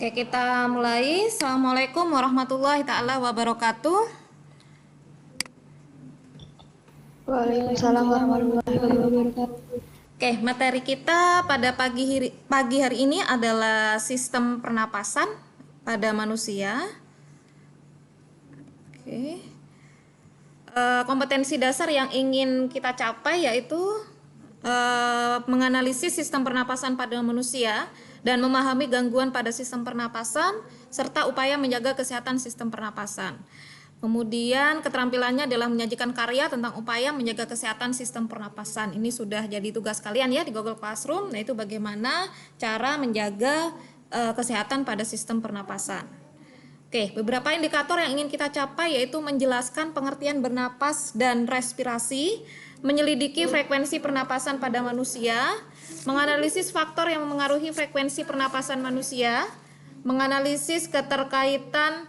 Oke, kita mulai. Assalamualaikum warahmatullahi taala wabarakatuh. Waalaikumsalam warahmatullahi wabarakatuh. Oke, materi kita pada pagi hari ini adalah sistem pernapasan pada manusia. Oke. Kompetensi dasar yang ingin kita capai yaitu menganalisis sistem pernapasan pada manusia dan memahami gangguan pada sistem pernapasan serta upaya menjaga kesehatan sistem pernapasan. Kemudian keterampilannya adalah menyajikan karya tentang upaya menjaga kesehatan sistem pernapasan. Ini sudah jadi tugas kalian ya di Google Classroom, yaitu bagaimana cara menjaga kesehatan pada sistem pernapasan. Oke, beberapa indikator yang ingin kita capai yaitu menjelaskan pengertian bernapas dan respirasi, menyelidiki frekuensi pernapasan pada manusia, menganalisis faktor yang memengaruhi frekuensi pernapasan manusia, menganalisis keterkaitan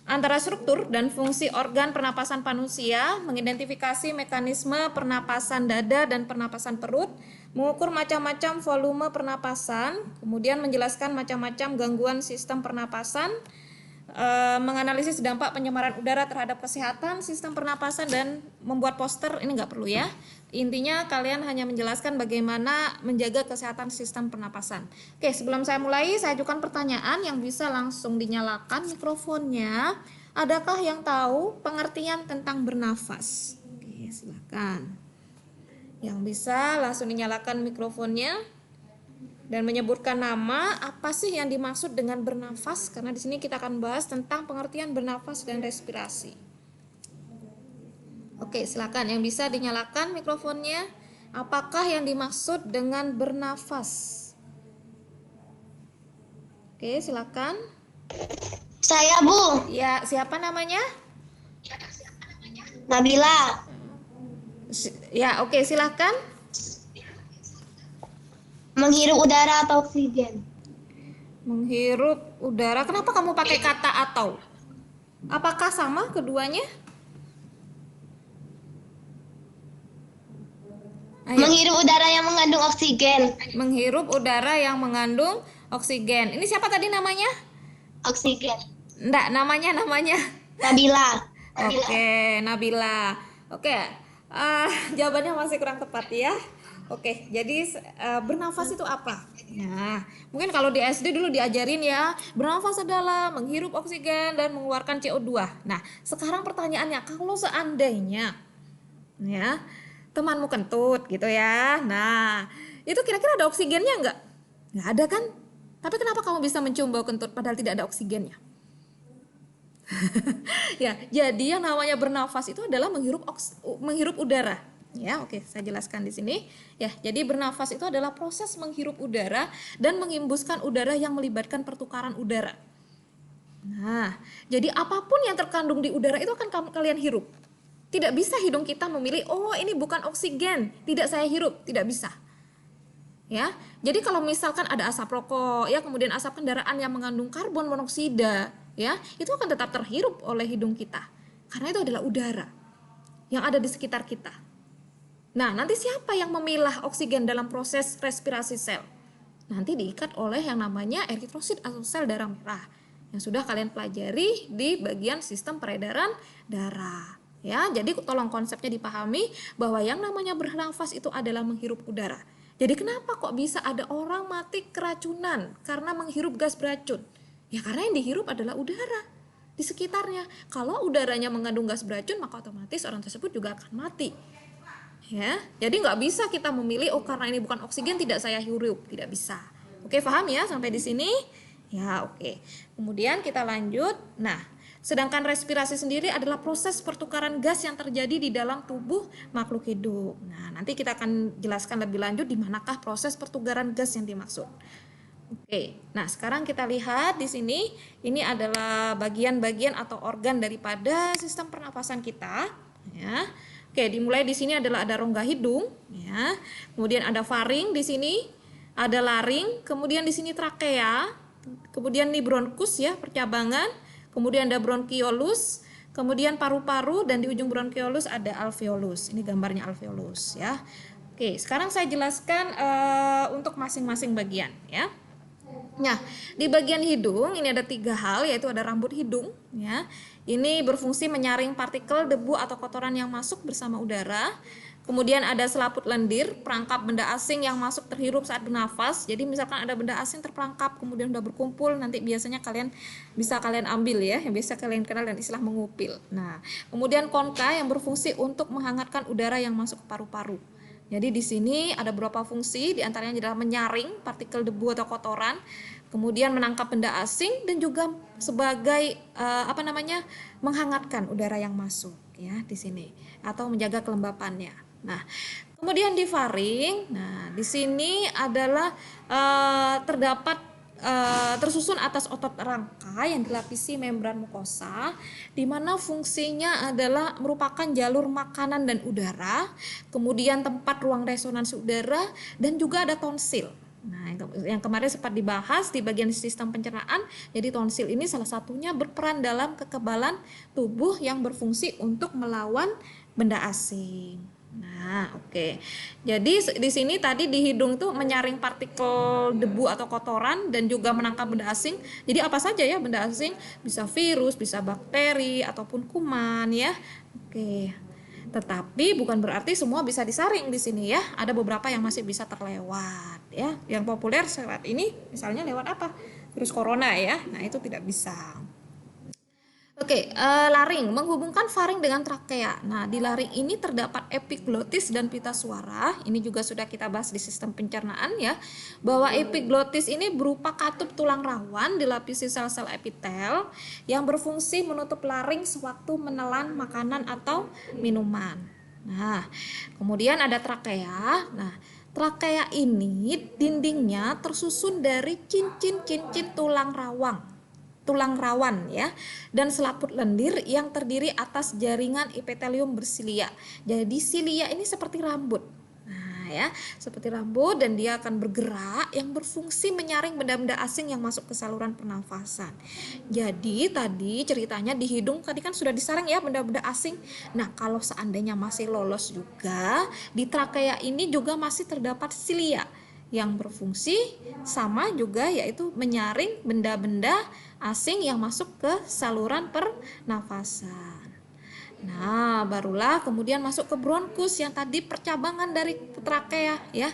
antara struktur dan fungsi organ pernapasan manusia, mengidentifikasi mekanisme pernapasan dada dan pernapasan perut, mengukur macam-macam volume pernapasan, kemudian menjelaskan macam-macam gangguan sistem pernapasan, menganalisis dampak pencemaran udara terhadap kesehatan sistem pernapasan, dan membuat poster. Ini nggak perlu ya. Intinya kalian hanya menjelaskan bagaimana menjaga kesehatan sistem pernapasan. Oke, sebelum saya mulai, saya ajukan pertanyaan yang bisa langsung dinyalakan mikrofonnya. Adakah yang tahu pengertian tentang bernafas? Oke, silakan. Yang bisa langsung dinyalakan mikrofonnya dan menyebutkan nama. Apa sih yang dimaksud dengan bernafas? Karena di sini kita akan bahas tentang pengertian bernafas dan respirasi. Oke, silakan yang bisa dinyalakan mikrofonnya. Apakah yang dimaksud dengan bernafas? Oke, silakan. Saya, Bu. Ya, siapa namanya? Nabila. Ya, oke, silakan. Menghirup udara atau oksigen. Menghirup udara. Kenapa kamu pakai kata atau? Apakah sama keduanya? Ayo. Menghirup udara yang mengandung oksigen. Menghirup udara yang mengandung oksigen. Ini siapa tadi namanya? Oksigen. Enggak, namanya. Nabila. Oke, Nabila. Oke, jawabannya masih kurang tepat ya. Oke, jadi bernafas itu apa? Ya, mungkin kalau di SD dulu diajarin ya, bernafas adalah menghirup oksigen dan mengeluarkan CO2. Nah, sekarang pertanyaannya, kalau seandainya ya temanmu kentut gitu ya, nah itu kira-kira ada oksigennya nggak? Nggak ada kan? Tapi kenapa kamu bisa mencium bau kentut padahal tidak ada oksigennya? Ya, jadi yang namanya bernafas itu adalah menghirup udara. Ya, oke, saya jelaskan di sini. Ya, jadi bernafas itu adalah proses menghirup udara dan menghembuskan udara yang melibatkan pertukaran udara. Nah, jadi apapun yang terkandung di udara itu akan kalian hirup. Tidak bisa hidung kita memilih, oh ini bukan oksigen, tidak saya hirup, tidak bisa. Ya, jadi kalau misalkan ada asap rokok, ya kemudian asap kendaraan yang mengandung karbon monoksida, ya itu akan tetap terhirup oleh hidung kita, karena itu adalah udara yang ada di sekitar kita. Nah, nanti siapa yang memilah oksigen dalam proses respirasi sel? Nanti diikat oleh yang namanya eritrosit atau sel darah merah, yang sudah kalian pelajari di bagian sistem peredaran darah. Ya, jadi tolong konsepnya dipahami bahwa yang namanya bernafas itu adalah menghirup udara. Jadi kenapa kok bisa ada orang mati keracunan karena menghirup gas beracun? Ya karena yang dihirup adalah udara di sekitarnya. Kalau udaranya mengandung gas beracun, maka otomatis orang tersebut juga akan mati. Ya, jadi nggak bisa kita memilih, oh karena ini bukan oksigen tidak saya hirup, tidak bisa. Oke, paham ya sampai di sini? Ya, oke. Kemudian kita lanjut. Nah, sedangkan respirasi sendiri adalah proses pertukaran gas yang terjadi di dalam tubuh makhluk hidup. Nah, nanti kita akan jelaskan lebih lanjut di manakah proses pertukaran gas yang dimaksud. Oke, nah sekarang kita lihat di sini, ini adalah bagian-bagian atau organ daripada sistem pernapasan kita. Ya, oke, dimulai di sini adalah ada rongga hidung, ya. Kemudian ada faring di sini, ada laring, kemudian di sini trakea, kemudian ini bronkus ya, percabangan. Kemudian ada bronkiolus, kemudian paru-paru, dan di ujung bronkiolus ada alveolus. Ini gambarnya alveolus ya. Oke, sekarang saya jelaskan untuk masing-masing bagian ya. Nah, di bagian hidung ini ada 3 hal, yaitu ada rambut hidung, ya. Ini berfungsi menyaring partikel debu atau kotoran yang masuk bersama udara. Kemudian ada selaput lendir, perangkap benda asing yang masuk terhirup saat bernafas. Jadi misalkan ada benda asing terperangkap, kemudian udah berkumpul, nanti biasanya kalian ambil ya, yang biasa kalian kenal dan istilah mengupil. Nah, kemudian konka yang berfungsi untuk menghangatkan udara yang masuk ke paru-paru. Jadi di sini ada beberapa fungsi, diantaranya adalah menyaring partikel debu atau kotoran, kemudian menangkap benda asing, dan juga sebagai menghangatkan udara yang masuk ya di sini atau menjaga kelembapannya. Nah, kemudian di faring, nah di sini adalah terdapat tersusun atas otot rangka yang dilapisi membran mukosa, di mana fungsinya adalah merupakan jalur makanan dan udara, kemudian tempat ruang resonansi udara, dan juga ada tonsil. Nah, yang kemarin sempat dibahas di bagian sistem pencernaan, jadi tonsil ini salah satunya berperan dalam kekebalan tubuh yang berfungsi untuk melawan benda asing. Nah, oke. Jadi di sini tadi di hidung tuh menyaring partikel debu atau kotoran dan juga menangkap benda asing. Jadi apa saja ya benda asing? Bisa virus, bisa bakteri ataupun kuman ya. Oke. Tetapi bukan berarti semua bisa disaring di sini ya. Ada beberapa yang masih bisa terlewat ya. Yang populer saat ini misalnya lewat apa? Virus corona ya. Nah, itu tidak bisa. Oke, laring menghubungkan faring dengan trakea. Nah, di laring ini terdapat epiglotis dan pita suara. Ini juga sudah kita bahas di sistem pencernaan ya, bahwa epiglotis ini berupa katup tulang rawan dilapisi sel-sel epitel yang berfungsi menutup laring sewaktu menelan makanan atau minuman. Nah, kemudian ada trakea. Nah, trakea ini dindingnya tersusun dari cincin-cincin tulang rawan ya, dan selaput lendir yang terdiri atas jaringan epitelium bersilia. Jadi silia ini seperti rambut. Nah ya, seperti rambut, dan dia akan bergerak yang berfungsi menyaring benda-benda asing yang masuk ke saluran pernafasan. Jadi tadi ceritanya di hidung tadi kan sudah disaring ya benda-benda asing. Nah, kalau seandainya masih lolos juga, di trakea ini juga masih terdapat silia yang berfungsi sama juga, yaitu menyaring benda-benda asing yang masuk ke saluran pernafasan. Nah, barulah kemudian masuk ke bronkus yang tadi percabangan dari trakea ya.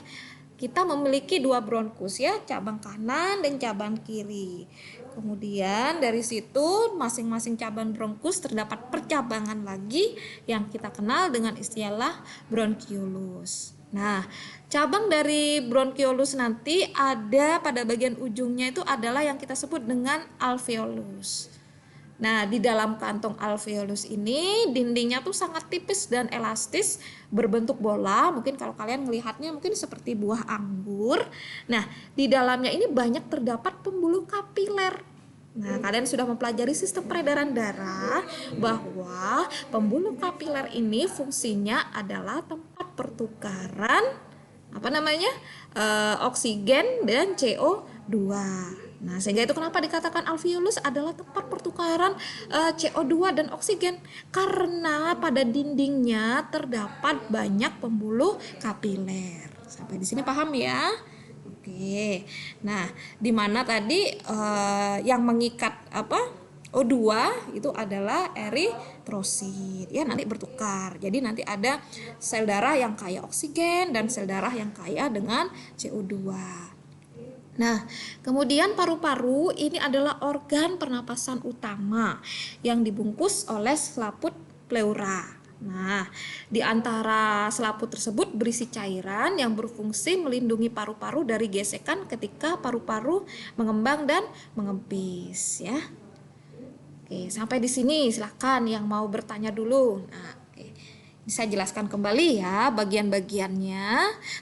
Kita memiliki 2 bronkus ya, cabang kanan dan cabang kiri. Kemudian dari situ masing-masing cabang bronkus terdapat percabangan lagi yang kita kenal dengan istilah bronkiolus. Nah, cabang dari bronkiolus nanti ada pada bagian ujungnya itu adalah yang kita sebut dengan alveolus. Nah, di dalam kantong alveolus ini dindingnya tuh sangat tipis dan elastis, berbentuk bola. Mungkin kalau kalian melihatnya mungkin seperti buah anggur. Nah, di dalamnya ini banyak terdapat pembuluh kapiler. Nah, kalian sudah mempelajari sistem peredaran darah, bahwa pembuluh kapiler ini fungsinya adalah tempat pertukaran oksigen dan CO2. Nah, sehingga itu kenapa dikatakan alveolus adalah tempat pertukaran CO2 dan oksigen, karena pada dindingnya terdapat banyak pembuluh kapiler. Sampai di sini paham ya? Oke. Nah, di mana tadi yang mengikat O2 itu adalah eritrosit. Ya, nanti bertukar. Jadi nanti ada sel darah yang kaya oksigen dan sel darah yang kaya dengan CO2. Nah, kemudian paru-paru ini adalah organ pernapasan utama yang dibungkus oleh selaput pleura. Nah, di antara selaput tersebut berisi cairan yang berfungsi melindungi paru-paru dari gesekan ketika paru-paru mengembang dan mengempis ya. Oke, sampai di sini silakan yang mau bertanya dulu. Nah, oke. Saya jelaskan kembali ya bagian-bagiannya.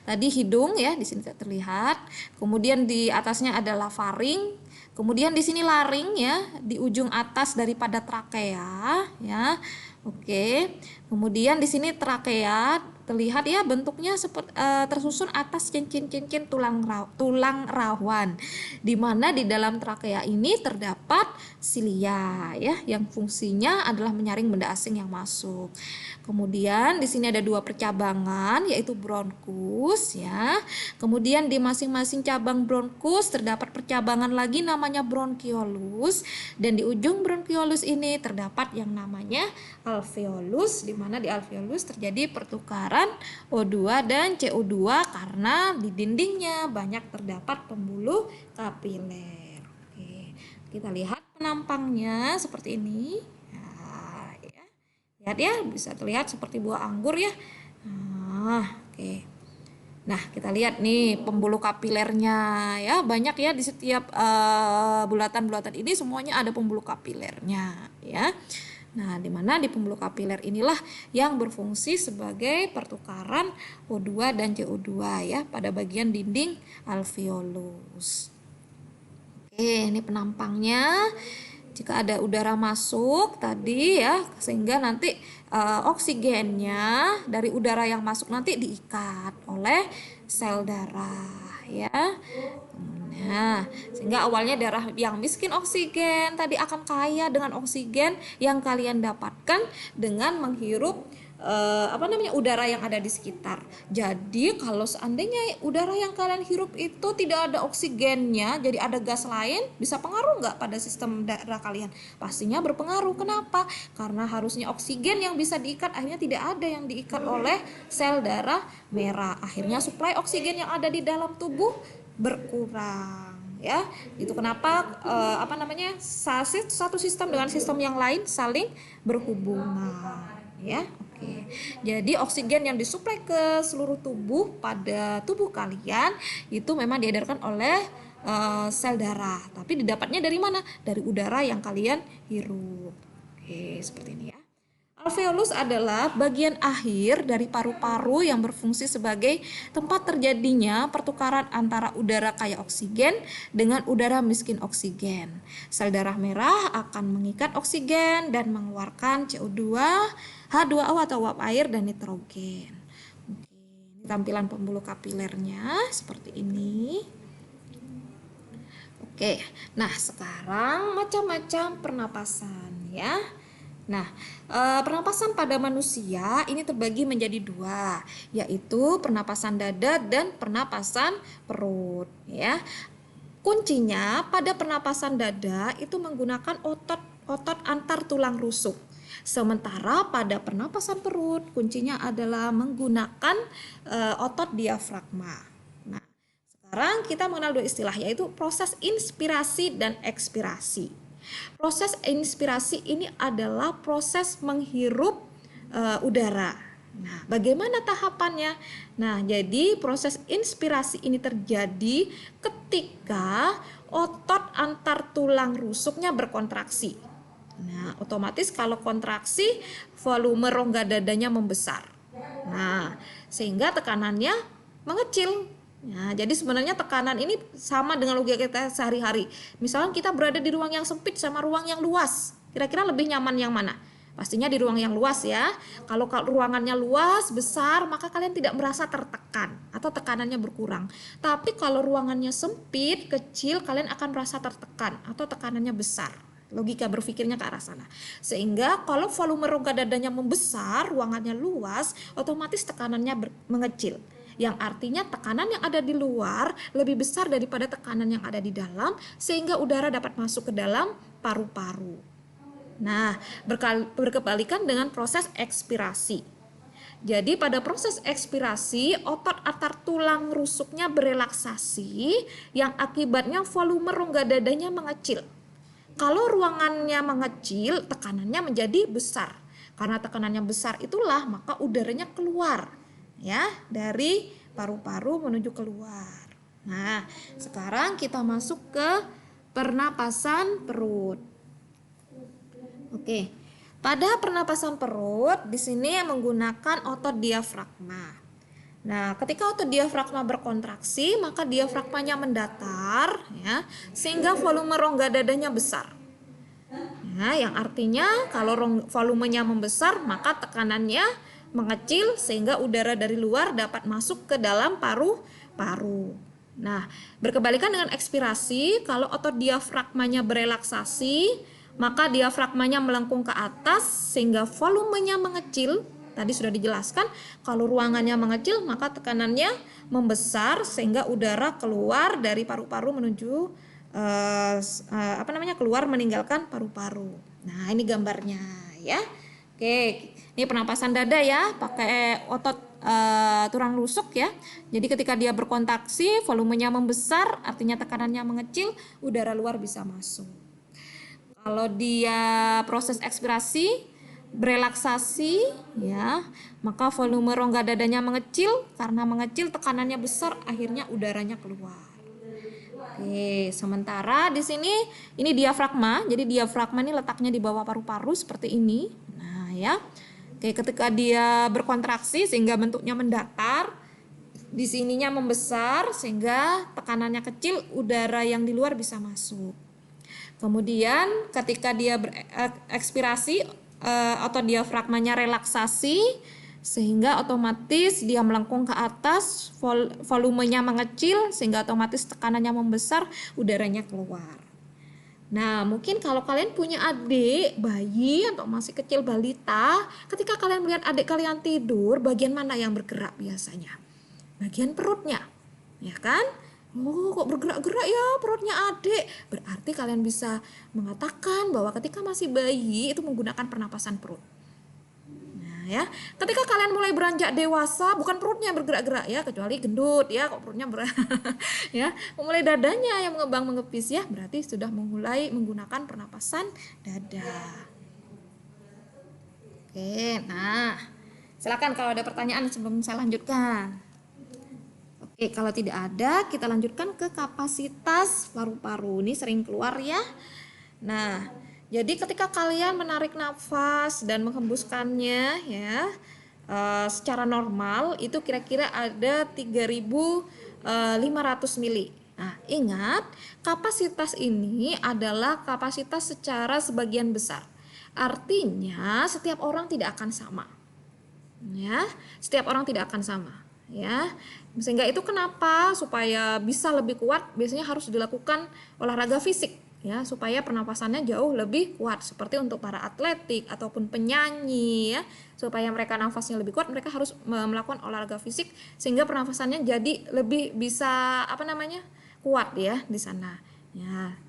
Tadi hidung ya, di sini terlihat. Kemudian di atasnya adalah faring. Kemudian di sini laring ya, di ujung atas daripada trakea ya. Oke. Kemudian di sini trakea terlihat ya bentuknya seperti tersusun atas cincin-cincin tulang rawan, di mana di dalam trakea ini terdapat silia ya, yang fungsinya adalah menyaring benda asing yang masuk. Kemudian di sini ada 2 percabangan, yaitu bronkus ya. Kemudian di masing-masing cabang bronkus terdapat percabangan lagi namanya bronkiolus, dan di ujung bronkiolus ini terdapat yang namanya alveolus, di mana di alveolus terjadi pertukaran O2 dan CO2 karena di dindingnya banyak terdapat pembuluh kapiler. Oke, kita lihat penampangnya seperti ini. Nah, ya. Lihat ya, bisa terlihat seperti buah anggur ya. Nah, oke. Nah, kita lihat nih pembuluh kapilernya ya, banyak ya di setiap bulatan-bulatan ini semuanya ada pembuluh kapilernya ya. Nah, di mana di pembuluh kapiler inilah yang berfungsi sebagai pertukaran O2 dan CO2 ya pada bagian dinding alveolus. Oke, ini penampangnya. Jika ada udara masuk tadi ya, sehingga nanti oksigennya dari udara yang masuk nanti diikat oleh sel darah ya. Nah, sehingga awalnya darah yang miskin oksigen tadi akan kaya dengan oksigen yang kalian dapatkan dengan menghirup udara yang ada di sekitar. Jadi kalau seandainya udara yang kalian hirup itu tidak ada oksigennya, jadi ada gas lain, bisa pengaruh nggak pada sistem darah kalian? Pastinya berpengaruh. Kenapa? Karena harusnya oksigen yang bisa diikat akhirnya tidak ada yang diikat oleh sel darah merah. Akhirnya suplai oksigen yang ada di dalam tubuh berkurang. Ya, itu kenapa satu sistem dengan sistem yang lain saling berhubungan. Ya, oke. Jadi oksigen yang disuplai ke seluruh tubuh pada tubuh kalian itu memang diedarkan oleh sel darah. Tapi didapatnya dari mana? Dari udara yang kalian hirup. Oke, seperti ini ya. Alveolus adalah bagian akhir dari paru-paru yang berfungsi sebagai tempat terjadinya pertukaran antara udara kaya oksigen dengan udara miskin oksigen. Sel darah merah akan mengikat oksigen dan mengeluarkan CO2, H2O atau uap air dan nitrogen. Oke, ini tampilan pembuluh kapilernya seperti ini. Oke, nah sekarang macam-macam pernapasan ya. Nah, pernapasan pada manusia ini terbagi menjadi 2, yaitu pernapasan dada dan pernapasan perut ya. Kuncinya pada pernapasan dada itu menggunakan otot antar tulang rusuk. Sementara pada pernapasan perut kuncinya adalah menggunakan otot diafragma. Nah, sekarang kita mengenal 2 istilah, yaitu proses inspirasi dan ekspirasi. Proses inspirasi ini adalah proses menghirup udara. Nah, bagaimana tahapannya? Nah, jadi proses inspirasi ini terjadi ketika otot antar tulang rusuknya berkontraksi. Nah, otomatis kalau kontraksi, volume rongga dadanya membesar. Nah, sehingga tekanannya mengecil. Nah, jadi sebenarnya tekanan ini sama dengan logika kita sehari-hari. Misalnya kita berada di ruang yang sempit sama ruang yang luas. Kira-kira lebih nyaman yang mana? Pastinya di ruang yang luas ya. Kalau ruangannya luas, besar, maka kalian tidak merasa tertekan atau tekanannya berkurang. Tapi kalau ruangannya sempit, kecil, kalian akan merasa tertekan atau tekanannya besar. Logika berpikirnya ke arah sana. Sehingga kalau volume rongga dadanya membesar, ruangannya luas, otomatis tekanannya mengecil. Yang artinya tekanan yang ada di luar lebih besar daripada tekanan yang ada di dalam, sehingga udara dapat masuk ke dalam paru-paru. Nah, berkebalikan dengan proses ekspirasi. Jadi pada proses ekspirasi, otot antar tulang rusuknya berelaksasi, yang akibatnya volume rongga dadanya mengecil. Kalau ruangannya mengecil, tekanannya menjadi besar. Karena tekanannya besar itulah maka udaranya keluar ya dari paru-paru menuju keluar. Nah, sekarang kita masuk ke pernapasan perut. Oke. Pada pernapasan perut di sini menggunakan otot diafragma. Nah, ketika otot diafragma berkontraksi, maka diafragmanya mendatar ya, sehingga volume rongga dadanya besar. Nah, yang artinya kalau volumenya membesar, maka tekanannya mengecil sehingga udara dari luar dapat masuk ke dalam paru-paru. Nah, berkebalikan dengan ekspirasi, kalau otot diafragmanya berelaksasi, maka diafragmanya melengkung ke atas sehingga volumenya mengecil. Tadi sudah dijelaskan, kalau ruangannya mengecil maka tekanannya membesar sehingga udara keluar dari paru-paru menuju keluar meninggalkan paru-paru. Nah, ini gambarnya ya. Oke, ini pernapasan dada ya, pakai otot tulang rusuk ya. Jadi ketika dia berkontraksi, volumenya membesar, artinya tekanannya mengecil, udara luar bisa masuk. Kalau dia proses ekspirasi, berelaksasi ya, maka volume rongga dadanya mengecil, karena mengecil tekanannya besar, akhirnya udaranya keluar. Oke, sementara di sini ini diafragma. Jadi diafragma ini letaknya di bawah paru-paru seperti ini. Nah, ya. Oke, ketika dia berkontraksi sehingga bentuknya mendatar, di sininya membesar sehingga tekanannya kecil, udara yang di luar bisa masuk. Kemudian ketika dia berekspirasi, otot diafragmanya relaksasi sehingga otomatis dia melengkung ke atas, volumenya mengecil sehingga otomatis tekanannya membesar, udaranya keluar. Nah, mungkin kalau kalian punya adik, bayi atau masih kecil balita, ketika kalian melihat adik kalian tidur, bagian mana yang bergerak biasanya? Bagian perutnya, ya kan? Oh, kok bergerak-gerak ya perutnya adik? Berarti kalian bisa mengatakan bahwa ketika masih bayi itu menggunakan pernapasan perut. Nah ya, ketika kalian mulai beranjak dewasa, bukan perutnya bergerak-gerak ya, kecuali gendut ya, kok perutnya ya, mulai dadanya yang mengembang mengepis ya, berarti sudah mulai menggunakan pernapasan dada. Oke, nah silakan kalau ada pertanyaan sebelum saya lanjutkan. Oke, kalau tidak ada, kita lanjutkan ke kapasitas paru-paru. Ini sering keluar ya. Nah, jadi ketika kalian menarik nafas dan menghembuskannya ya, secara normal itu kira-kira ada 3.500 mili. Nah, ingat, kapasitas ini adalah kapasitas secara sebagian besar. Artinya, setiap orang tidak akan sama. Ya, setiap orang tidak akan sama. Ya, sehingga itu kenapa supaya bisa lebih kuat biasanya harus dilakukan olahraga fisik ya, supaya pernapasannya jauh lebih kuat, seperti untuk para atletik ataupun penyanyi ya, supaya mereka nafasnya lebih kuat mereka harus melakukan olahraga fisik sehingga pernapasannya jadi lebih bisa kuat ya di sana ya.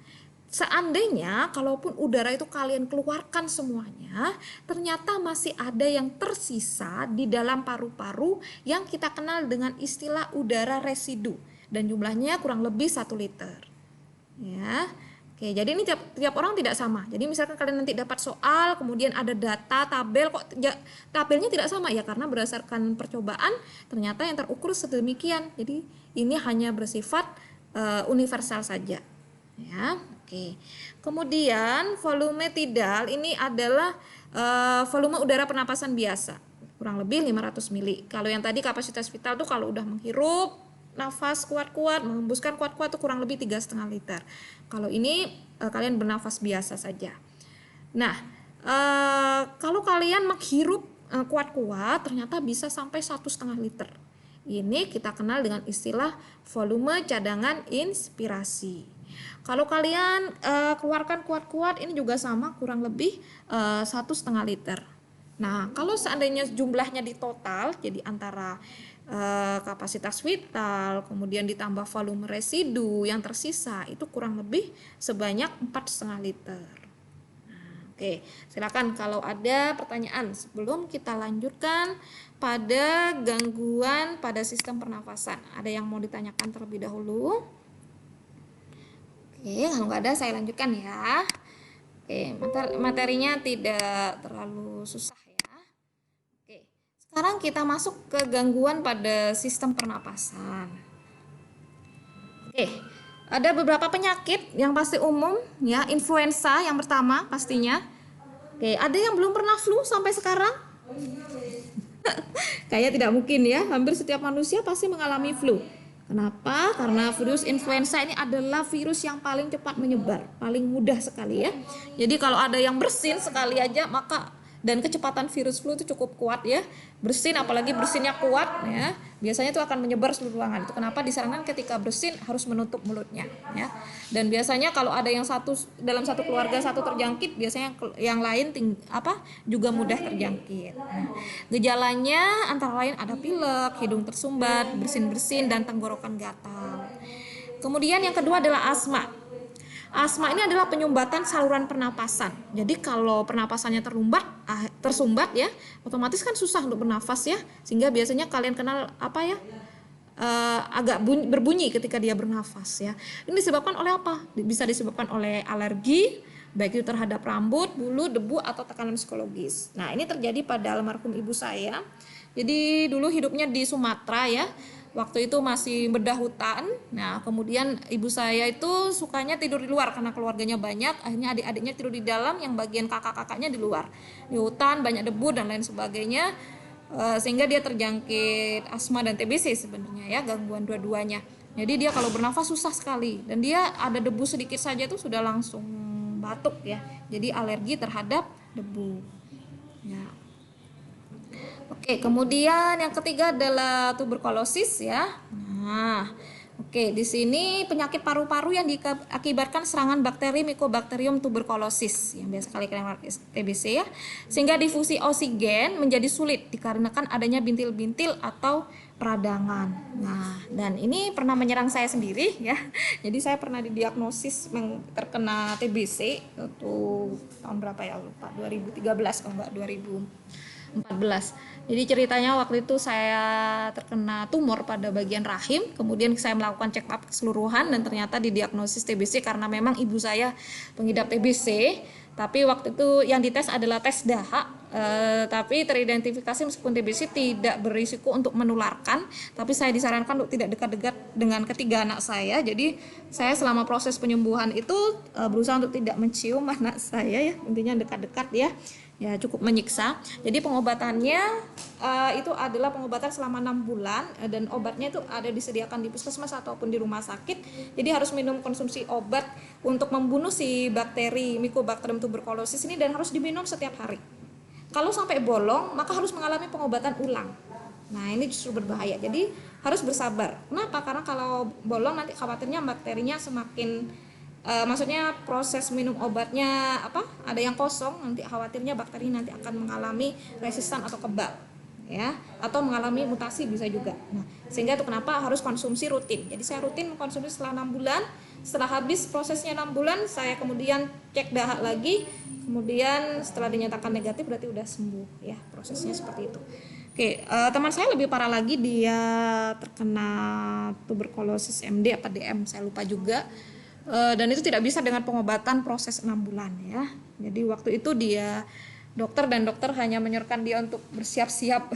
Seandainya kalaupun udara itu kalian keluarkan semuanya, ternyata masih ada yang tersisa di dalam paru-paru yang kita kenal dengan istilah udara residu dan jumlahnya kurang lebih 1 liter. Ya. Oke, jadi ini tiap orang tidak sama. Jadi misalkan kalian nanti dapat soal, kemudian ada data, tabel, kok tabelnya tidak sama ya, karena berdasarkan percobaan ternyata yang terukur sedemikian. Jadi ini hanya bersifat universal saja. Ya, oke. Kemudian volume tidal ini adalah volume udara pernapasan biasa, kurang lebih 500 mili. Kalau yang tadi kapasitas vital tuh kalau udah menghirup nafas kuat-kuat, menghembuskan kuat-kuat tuh kurang lebih 3,5 liter. Kalau ini kalian bernafas biasa saja. Nah, kalau kalian menghirup kuat-kuat ternyata bisa sampai 1,5 liter. Ini kita kenal dengan istilah volume cadangan inspirasi. Kalau kalian keluarkan kuat-kuat ini juga sama, kurang lebih 1,5 liter. Nah, kalau seandainya jumlahnya di total, jadi antara kapasitas vital, kemudian ditambah volume residu yang tersisa, itu kurang lebih sebanyak 4,5 liter. Nah, oke, silakan kalau ada pertanyaan sebelum kita lanjutkan pada gangguan pada sistem pernafasan. Ada yang mau ditanyakan terlebih dahulu? Oke, kalau nggak ada saya lanjutkan ya. Oke, materinya tidak terlalu susah ya. Oke, sekarang kita masuk ke gangguan pada sistem pernapasan. Oke, ada beberapa penyakit yang pasti umum ya, influenza yang pertama pastinya. Oke, ada yang belum pernah flu sampai sekarang? Kayaknya tidak mungkin ya, hampir setiap manusia pasti mengalami flu. Kenapa? Karena virus influenza ini adalah virus yang paling cepat menyebar, paling mudah sekali ya. Jadi kalau ada yang bersin sekali aja maka dan kecepatan virus flu itu cukup kuat ya. Bersin, apalagi bersinnya kuat ya, biasanya itu akan menyebar seluruh ruangan. Itu kenapa disarankan ketika bersin harus menutup mulutnya ya. Dan biasanya kalau ada yang dalam satu keluarga satu terjangkit, biasanya yang lain juga mudah terjangkit. Nah, gejalanya antara lain ada pilek, hidung tersumbat, bersin-bersin, dan tenggorokan gatal. Kemudian yang kedua adalah asma. Asma ini adalah penyumbatan saluran pernapasan. Jadi kalau pernapasannya tersumbat ya, otomatis kan susah untuk bernafas ya. Sehingga biasanya kalian kenal agak berbunyi ketika dia bernafas ya. Ini disebabkan oleh apa? Bisa disebabkan oleh alergi, baik itu terhadap rambut, bulu, debu, atau tekanan psikologis. Nah, ini terjadi pada almarhum ibu saya. Jadi dulu hidupnya di Sumatera ya. Waktu itu masih bedah hutan. Nah, kemudian ibu saya itu sukanya tidur di luar karena keluarganya banyak. Akhirnya adik-adiknya tidur di dalam, yang bagian kakak-kakaknya di luar. Di hutan banyak debu dan lain sebagainya. Sehingga dia terjangkit asma dan TBC sebenarnya ya, gangguan dua-duanya. Jadi dia kalau bernafas susah sekali, dan dia ada debu sedikit saja itu sudah langsung batuk ya. Jadi alergi terhadap debu. Ya. Oke, kemudian yang ketiga adalah tuberkulosis ya. Nah, oke, di sini penyakit paru-paru yang diakibatkan serangan bakteri Mycobacterium tuberculosis yang biasa kali kalian TBC ya, sehingga difusi oksigen menjadi sulit dikarenakan adanya bintil-bintil atau peradangan. Nah, dan ini pernah menyerang saya sendiri ya. Jadi saya pernah didiagnosis terkena TBC itu tahun berapa ya, lupa, 2013 kalau enggak 2014. Jadi ceritanya waktu itu saya terkena tumor pada bagian rahim, kemudian saya melakukan check up keseluruhan dan ternyata didiagnosis TBC karena memang ibu saya pengidap TBC. Tapi waktu itu yang dites adalah tes dahak, tapi teridentifikasi meskipun TBC tidak berisiko untuk menularkan, tapi saya disarankan untuk tidak dekat-dekat dengan ketiga anak saya. Jadi saya selama proses penyembuhan itu berusaha untuk tidak mencium anak saya ya, intinya dekat-dekat ya cukup menyiksa. Jadi pengobatannya itu adalah pengobatan selama 6 bulan dan obatnya itu ada disediakan di puskesmas ataupun di rumah sakit. Jadi harus minum konsumsi obat untuk membunuh si bakteri Mycobacterium tuberculosis ini dan harus diminum setiap hari. Kalau sampai bolong maka harus mengalami pengobatan ulang. Nah, ini justru berbahaya. Jadi harus bersabar. Kenapa? Karena kalau bolong nanti khawatirnya bakterinya semakin maksudnya proses minum obatnya ada yang kosong, nanti khawatirnya bakteri nanti akan mengalami resistan atau kebal ya, atau mengalami mutasi bisa juga. Nah, sehingga itu kenapa harus konsumsi rutin. Jadi saya rutin mengkonsumsi setelah 6 bulan. Setelah habis prosesnya 6 bulan saya kemudian cek dahak lagi, kemudian setelah dinyatakan negatif berarti udah sembuh ya, prosesnya seperti itu. Oke, teman saya lebih parah lagi, dia terkena tuberkulosis MD apa DM saya lupa juga. Dan itu tidak bisa dengan pengobatan proses 6 bulan ya. Jadi waktu itu dokter hanya menyarankan dia untuk bersiap-siap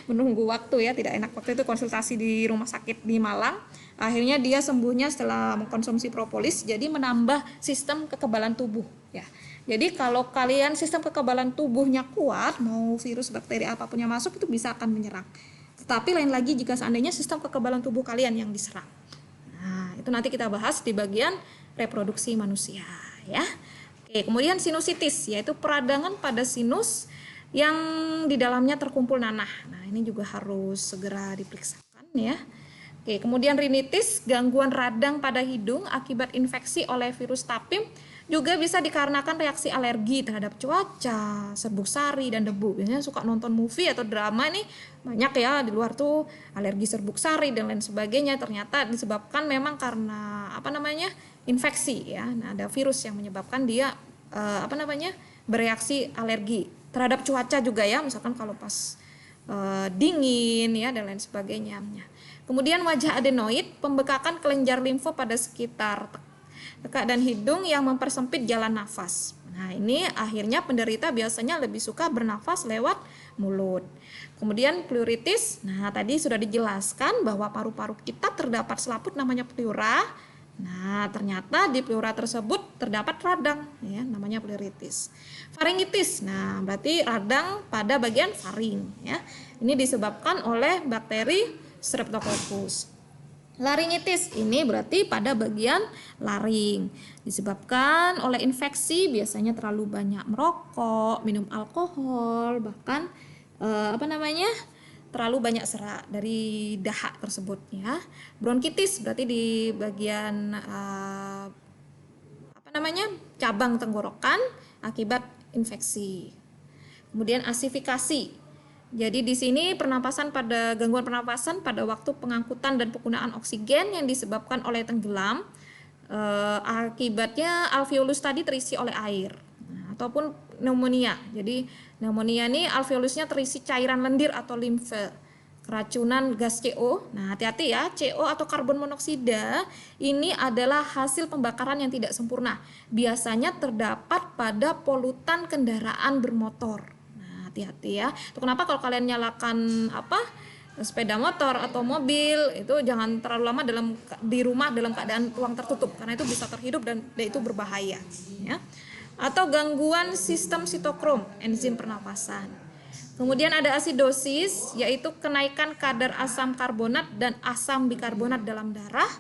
menunggu waktu ya, tidak enak. Waktu itu konsultasi di rumah sakit di Malang. Akhirnya dia sembuhnya setelah mengkonsumsi propolis, jadi menambah sistem kekebalan tubuh ya. Jadi kalau kalian sistem kekebalan tubuhnya kuat, mau virus, bakteri apapun yang masuk itu bisa akan menyerang. Tetapi lain lagi jika seandainya sistem kekebalan tubuh kalian yang diserang. Nah, itu nanti kita bahas di bagian reproduksi manusia ya. Oke, kemudian sinusitis, yaitu peradangan pada sinus yang di dalamnya terkumpul nanah. Nah, ini juga harus segera diperiksakan ya. Oke, kemudian rinitis, gangguan radang pada hidung akibat infeksi oleh virus tapim, juga bisa dikarenakan reaksi alergi terhadap cuaca, serbuk sari, dan debu. Biasanya suka nonton movie atau drama nih, banyak ya di luar tuh alergi serbuk sari dan lain sebagainya. Ternyata disebabkan memang karena infeksi ya. Nah, ada virus yang menyebabkan dia bereaksi alergi terhadap cuaca juga ya. Misalkan kalau pas dingin ya dan lain sebagainya. Kemudian wajah adenoid, pembekakan kelenjar limfo pada sekitar tekak dan hidung yang mempersempit jalan nafas. Nah, ini akhirnya penderita biasanya lebih suka bernafas lewat mulut. Kemudian pleuritis, nah tadi sudah dijelaskan bahwa paru-paru kita terdapat selaput namanya pleura. Nah, ternyata di pleura tersebut terdapat radang ya, namanya pleuritis. Faringitis, nah berarti radang pada bagian faring ya. Ini disebabkan oleh bakteri Streptococcus. Laringitis ini berarti pada bagian laring, disebabkan oleh infeksi, biasanya terlalu banyak merokok, minum alkohol, bahkan terlalu banyak serat dari dahak tersebut ya. Bronkitis berarti di bagian cabang tenggorokan akibat infeksi. Kemudian asifikasi. Jadi di sini gangguan pernapasan pada waktu pengangkutan dan penggunaan oksigen yang disebabkan oleh tenggelam, akibatnya alveolus tadi terisi oleh air, ataupun pneumonia. Jadi pneumonia ini alveolusnya terisi cairan lendir atau limfe, keracunan gas CO. Nah, hati-hati ya, CO atau karbon monoksida ini adalah hasil pembakaran yang tidak sempurna. Biasanya terdapat pada polutan kendaraan bermotor. Hati-hati ya. Itu kenapa kalau kalian nyalakan sepeda motor atau mobil itu jangan terlalu lama di rumah dalam keadaan ruang tertutup, karena itu bisa terhirup dan itu berbahaya ya. Atau gangguan sistem sitokrom, enzim pernapasan. Kemudian ada asidosis, yaitu kenaikan kadar asam karbonat dan asam bikarbonat dalam darah,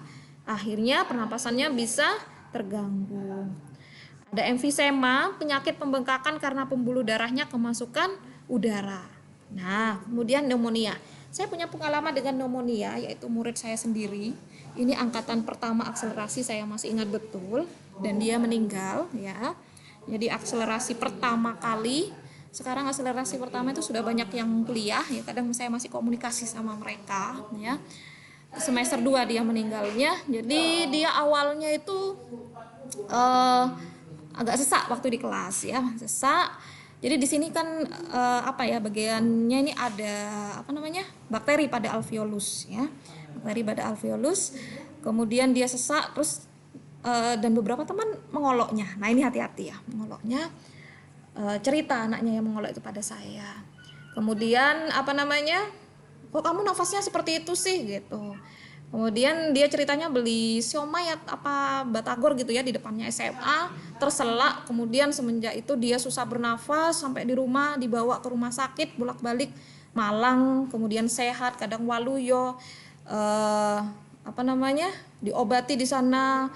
akhirnya pernapasannya bisa terganggu. Ada emfisema, penyakit pembengkakan karena pembuluh darahnya kemasukan udara. Nah, kemudian pneumonia. Saya punya pengalaman dengan pneumonia, yaitu murid saya sendiri. Ini angkatan pertama akselerasi, saya masih ingat betul, dan dia meninggal ya. Jadi akselerasi pertama kali. Sekarang akselerasi pertama itu sudah banyak yang kuliah ya. Kadang saya masih komunikasi sama mereka ya. Semester 2 dia meninggalnya. Jadi dia awalnya itu agak sesak waktu di kelas ya, sesak. Jadi di sini kan bagiannya ini ada bakteri pada alveolus ya, bakteri pada alveolus. Kemudian dia sesak terus dan beberapa teman mengoloknya. Nah ini hati-hati ya, mengoloknya. Cerita anaknya yang mengolok itu pada saya. Kemudian kok kamu nafasnya seperti itu sih gitu. Kemudian dia ceritanya beli siomay batagor gitu ya di depannya SMA, terselak. Kemudian semenjak itu dia susah bernafas, sampai di rumah dibawa ke rumah sakit bolak-balik Malang, kemudian sehat, kadang waluyo, diobati di sana,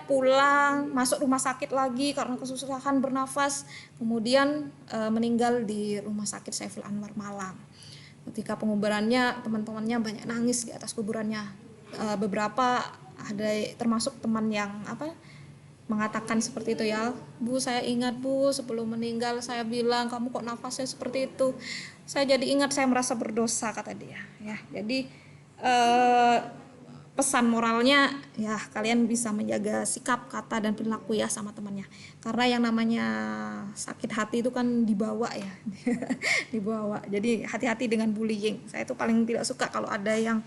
pulang, masuk rumah sakit lagi karena kesusahan bernafas, kemudian meninggal di rumah sakit Saiful Anwar Malang. Ketika penguburannya, teman-temannya banyak nangis di atas kuburannya. Beberapa ada termasuk teman yang mengatakan seperti itu ya, Bu saya ingat Bu sebelum meninggal saya bilang kamu kok nafasnya seperti itu. Saya jadi ingat, saya merasa berdosa kata dia. Ya, jadi pesan moralnya ya, kalian bisa menjaga sikap, kata dan perilaku ya sama temannya, karena yang namanya sakit hati itu kan dibawa ya dibawa. Jadi hati-hati dengan bullying. Saya itu paling tidak suka kalau ada yang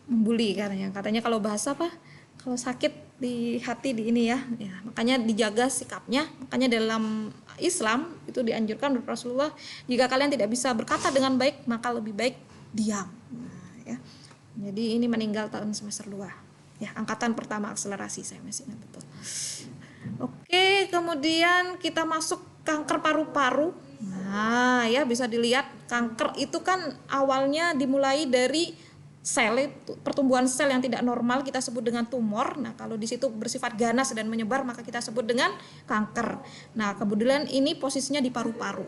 membuli, katanya kalau bahasa kalau sakit di hati di ini ya, makanya dijaga sikapnya. Makanya dalam Islam itu dianjurkan oleh Rasulullah, jika kalian tidak bisa berkata dengan baik maka lebih baik diam. Ya. Jadi ini meninggal tahun semester 2 ya, angkatan pertama akselerasi, saya masih ingat betul. Oke, kemudian kita masuk kanker paru-paru. Nah ya, bisa dilihat kanker itu kan awalnya dimulai dari pertumbuhan sel yang tidak normal, kita sebut dengan tumor. Nah kalau di situ bersifat ganas dan menyebar maka kita sebut dengan kanker. Nah kebetulan ini posisinya di paru-paru.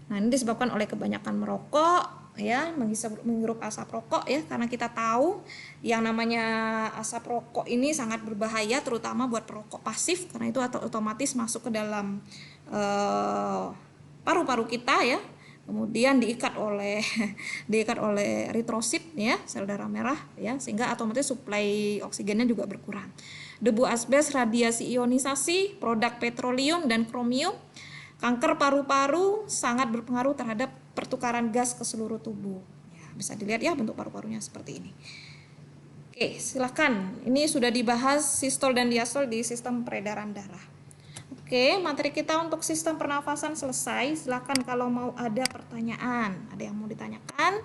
Nah ini disebabkan oleh kebanyakan merokok ya, menghirup asap rokok ya, karena kita tahu yang namanya asap rokok ini sangat berbahaya terutama buat perokok pasif, karena itu otomatis masuk ke dalam paru-paru kita ya. Kemudian diikat oleh eritrosit ya, sel darah merah ya, sehingga otomatis suplai oksigennya juga berkurang. Debu asbes, radiasi ionisasi, produk petroleum dan kromium. Kanker paru-paru sangat berpengaruh terhadap pertukaran gas ke seluruh tubuh. Ya, bisa dilihat ya bentuk paru-parunya seperti ini. Oke, silakan. Ini sudah dibahas sistol dan diastol di sistem peredaran darah. Oke, materi kita untuk sistem pernafasan selesai. Silakan kalau mau ada pertanyaan. Ada yang mau ditanyakan?